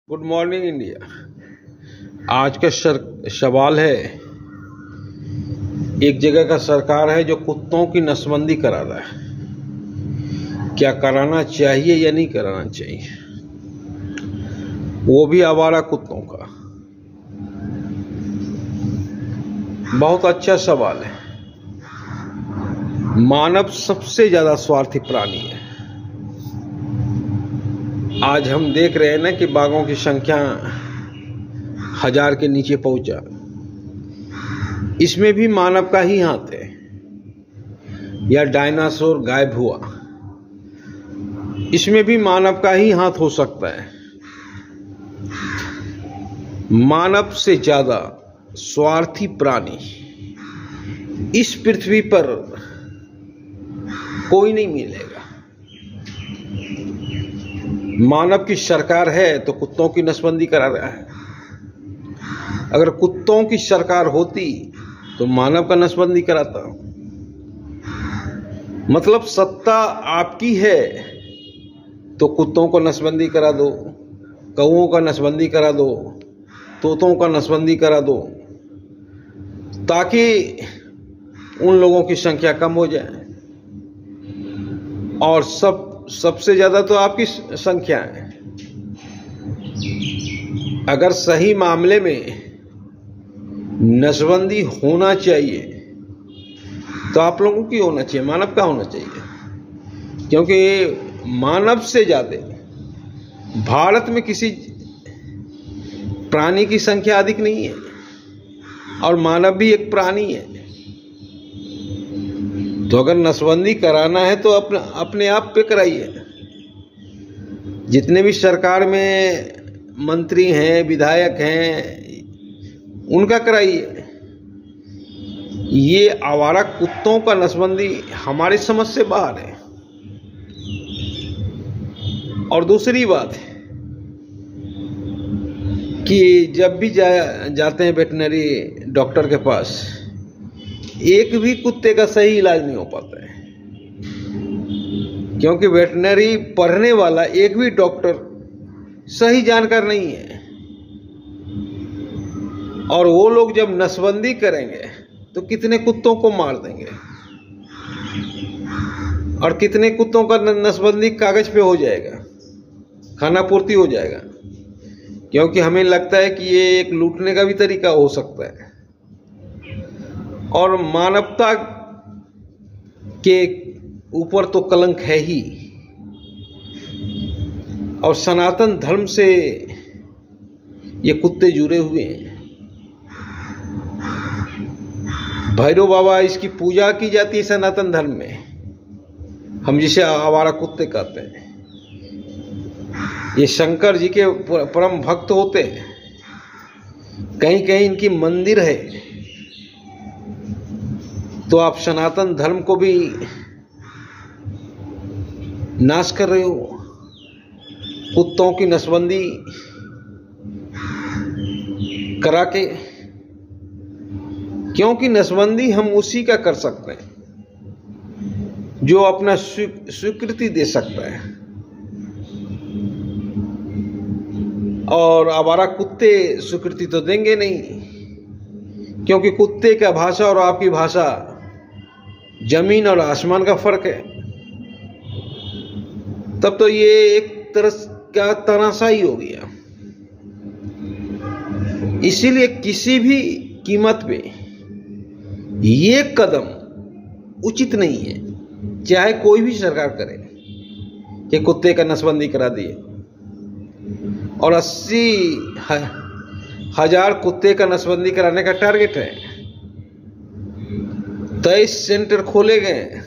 Good morning India. आज का सवाल है, एक जगह का सरकार है जो कुत्तों की नसबंदी करा रहा है, क्या कराना चाहिए या नहीं कराना चाहिए, वो भी आवारा कुत्तों का। बहुत अच्छा सवाल है। मानव सबसे ज्यादा स्वार्थी प्राणी है। आज हम देख रहे हैं ना कि बाघों की संख्या 1000 के नीचे पहुंचा। इसमें भी मानव का ही हाथ है, या डायनासोर गायब हुआ, इसमें भी मानव का ही हाथ हो सकता है। मानव से ज्यादा स्वार्थी प्राणी इस पृथ्वी पर कोई नहीं मिलेगा। मानव की सरकार है तो कुत्तों की नसबंदी करा रहा है। अगर कुत्तों की सरकार होती तो मानव का नसबंदी कराता। मतलब सत्ता आपकी है तो कुत्तों को नसबंदी करा दो, कौओं का नसबंदी करा दो, तोतों का नसबंदी करा दो, ताकि उन लोगों की संख्या कम हो जाए। और सबसे ज्यादा तो आपकी संख्या है। अगर सही मामले में नसबंदी होना चाहिए तो आप लोगों की होना चाहिए, मानव का होना चाहिए। क्योंकि मानव से ज्यादा भारत में किसी प्राणी की संख्या अधिक नहीं है, और मानव भी एक प्राणी है। तो अगर नसबंदी कराना है तो अपने आप पे कराइए। जितने भी सरकार में मंत्री हैं, विधायक हैं, उनका कराइए। ये आवारा कुत्तों का नसबंदी हमारी समझ से बाहर है। और दूसरी बात है कि जब भी जाते हैं वेटनरी डॉक्टर के पास, एक भी कुत्ते का सही इलाज नहीं हो पाता है। क्योंकि वेटनरी पढ़ने वाला एक भी डॉक्टर सही जानकार नहीं है। और वो लोग जब नसबंदी करेंगे तो कितने कुत्तों को मार देंगे, और कितने कुत्तों का नसबंदी कागज पे हो जाएगा, खाना पूर्ति हो जाएगा। क्योंकि हमें लगता है कि ये एक लूटने का भी तरीका हो सकता है। और मानवता के ऊपर तो कलंक है ही, और सनातन धर्म से ये कुत्ते जुड़े हुए हैं। भैरव बाबा, इसकी पूजा की जाती है सनातन धर्म में, हम जिसे आवारा कुत्ते कहते हैं। ये शंकर जी के परम भक्त होते हैं। कहीं कहीं इनकी मंदिर है। तो आप सनातन धर्म को भी नाश कर रहे हो, कुत्तों की नसबंदी करा के। क्योंकि नसबंदी हम उसी का कर सकते हैं जो अपना स्वीकृति दे सकता है। और आवारा कुत्ते स्वीकृति तो देंगे नहीं, क्योंकि कुत्ते का भाषा और आपकी भाषा जमीन और आसमान का फर्क है। तब तो ये एक तरह का तनाशाही हो गया। इसीलिए किसी भी कीमत पे ये कदम उचित नहीं है, चाहे कोई भी सरकार करे, कि कुत्ते का नसबंदी करा दिए। और 80,000 कुत्ते का नसबंदी कराने का टारगेट है। 23 सेंटर खोले गए,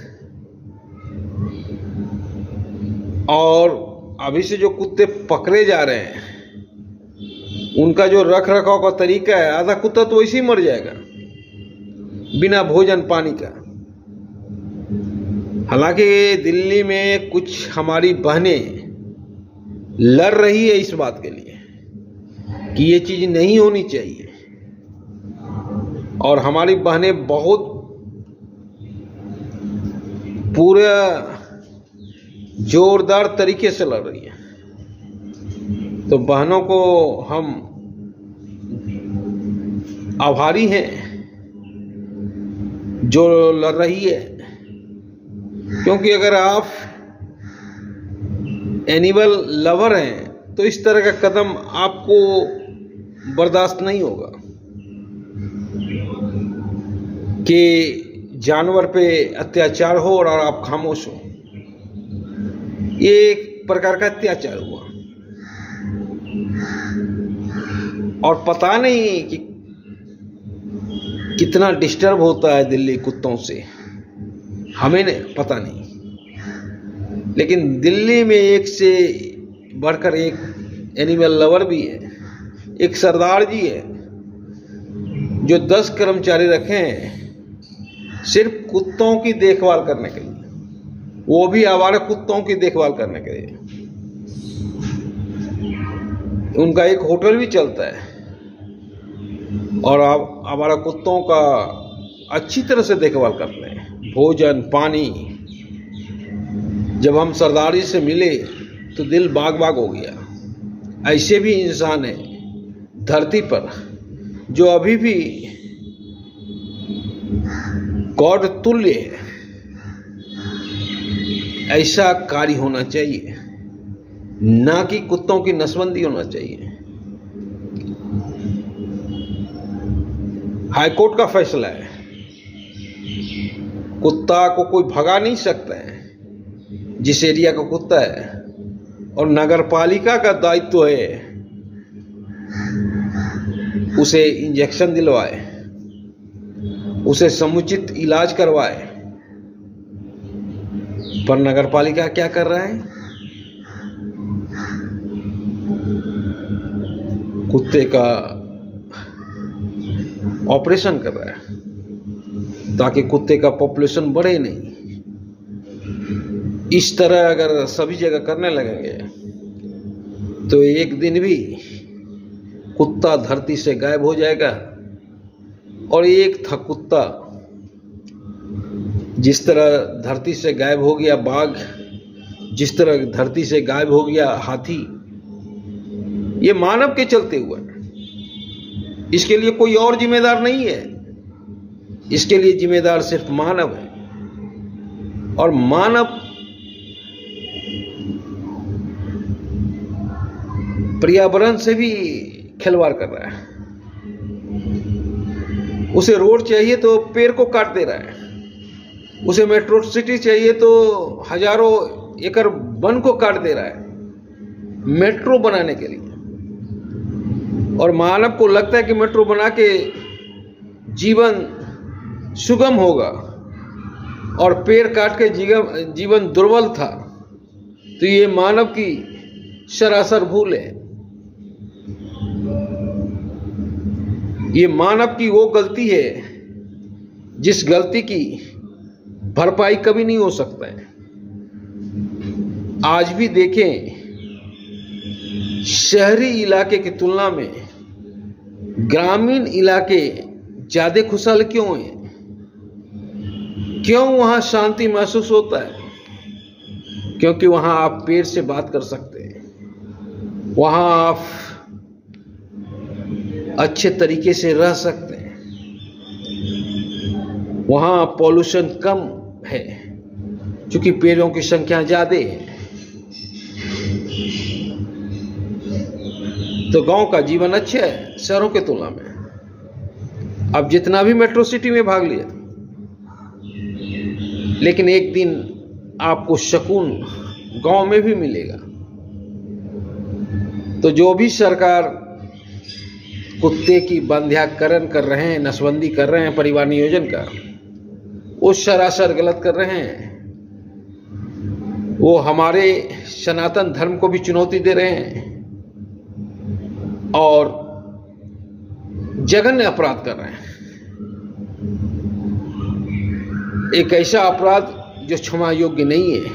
और अभी से जो कुत्ते पकड़े जा रहे हैं उनका जो रख रखाव का तरीका है, आधा कुत्ता तो वैसे ही मर जाएगा बिना भोजन पानी का। हालांकि दिल्ली में कुछ हमारी बहनें लड़ रही है इस बात के लिए कि ये चीज नहीं होनी चाहिए। और हमारी बहनें बहुत पूरा जोरदार तरीके से लड़ रही है। तो बहनों को हम आभारी हैं जो लड़ रही है, क्योंकि अगर आप एनिमल लवर हैं तो इस तरह का कदम आपको बर्दाश्त नहीं होगा कि जानवर पे अत्याचार हो और आप खामोश हो। ये एक प्रकार का अत्याचार हुआ और पता नहीं कि कितना डिस्टर्ब होता है दिल्ली कुत्तों से, हमें पता नहीं। लेकिन दिल्ली में एक से बढ़कर एक एनिमल लवर भी है। एक सरदार जी है जो 10 कर्मचारी रखे हैं सिर्फ कुत्तों की देखभाल करने के लिए, वो भी आवारा कुत्तों की देखभाल करने के लिए। उनका एक होटल भी चलता है और आप आवारा कुत्तों का अच्छी तरह से देखभाल करते हैं, भोजन पानी। जब हम सरदार जी से मिले तो दिल बाग बाग हो गया। ऐसे भी इंसान है धरती पर जो अभी भी गॉड तुल्य है। ऐसा कार्य होना चाहिए, ना कि कुत्तों की नसबंदी होना चाहिए। हाईकोर्ट का फैसला है, कुत्ता को कोई भगा नहीं सकता है जिस एरिया का कुत्ता है, और नगर पालिका का दायित्व है उसे इंजेक्शन दिलवाए, उसे समुचित इलाज करवाए। पर नगर पालिका क्या कर रहा है? कुत्ते का ऑपरेशन कर रहा है ताकि कुत्ते का पॉपुलेशन बढ़े नहीं। इस तरह अगर सभी जगह करने लगेंगे तो एक दिन भी कुत्ता धरती से गायब हो जाएगा। और एक था कुत्ता, जिस तरह धरती से गायब हो गया बाघ, जिस तरह धरती से गायब हो गया हाथी, ये मानव के चलते हुआ। इसके लिए कोई और जिम्मेदार नहीं है, इसके लिए जिम्मेदार सिर्फ मानव है। और मानव पर्यावरण से भी खिलवाड़ कर रहा है। उसे रोड चाहिए तो पेड़ को काट दे रहा है, उसे मेट्रो सिटी चाहिए तो हजारों एकड़ वन को काट दे रहा है मेट्रो बनाने के लिए। और मानव को लगता है कि मेट्रो बना के जीवन सुगम होगा और पेड़ काट के जीवन दुर्बल था। तो ये मानव की सरासर भूल है। ये मानव की वो गलती है जिस गलती की भरपाई कभी नहीं हो सकता है। आज भी देखें, शहरी इलाके की तुलना में ग्रामीण इलाके ज्यादा खुशहाल क्यों हैं? क्यों वहां शांति महसूस होता है? क्योंकि वहां आप पेड़ से बात कर सकते हैं, वहां आप अच्छे तरीके से रह सकते हैं, वहां पॉल्यूशन कम है क्योंकि पेड़ों की संख्या ज्यादा है। तो गांव का जीवन अच्छा है शहरों के तुलना में। अब जितना भी मेट्रो सिटी में भाग लिया, लेकिन एक दिन आपको सुकून गांव में भी मिलेगा। तो जो भी सरकार कुत्ते की बंध्याकरण कर रहे हैं, नसबंदी कर रहे हैं परिवार नियोजन का, वो सरासर गलत कर रहे हैं। वो हमारे सनातन धर्म को भी चुनौती दे रहे हैं और जघन्य अपराध कर रहे हैं। एक ऐसा अपराध जो क्षमा योग्य नहीं है,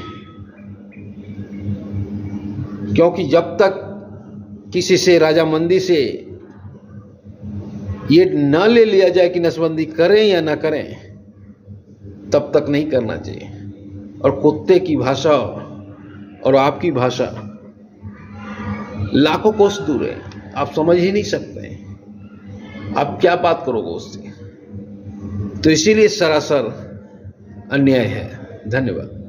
क्योंकि जब तक किसी से राजामंदी से ये न ले लिया जाए कि नसबंदी करें या ना करें, तब तक नहीं करना चाहिए। और कुत्ते की भाषा और आपकी भाषा लाखों कोस दूर है, आप समझ ही नहीं सकते हैं। आप क्या बात करोगे उससे? तो इसीलिए सरासर अन्याय है। धन्यवाद।